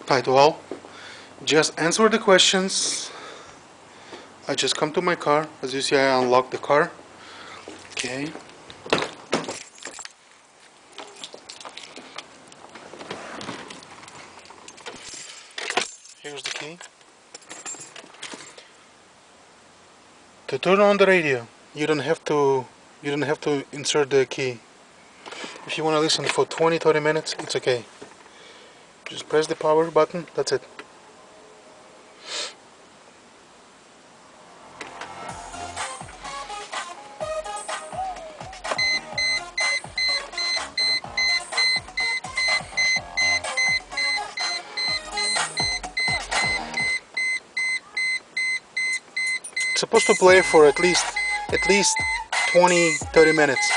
Hi to all. Just answer the questions. I just come to my car. As you see, I unlock the car. Okay. Here's the key. To turn on the radio, you don't have to insert the key. If you want to listen for 20-30 minutes, it's okay. Just press the power button, that's it. It's supposed to play for at least 20-30 minutes.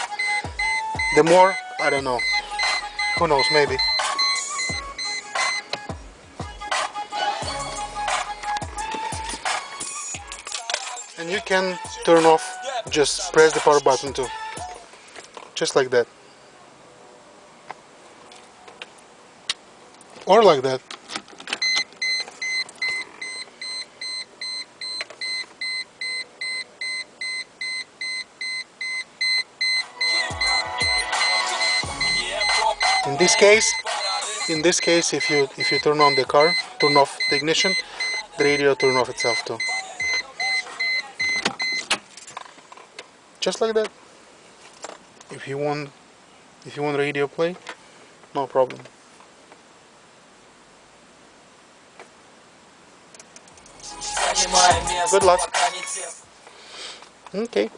The more, I don't know. Who knows, maybe. And you can turn off, just press the power button too. Just like that. Or like that. In this case, if you turn on the car, turn off the ignition, the radio turn off itself too. Just like that. If you want radio play, no problem. Good luck. Okay.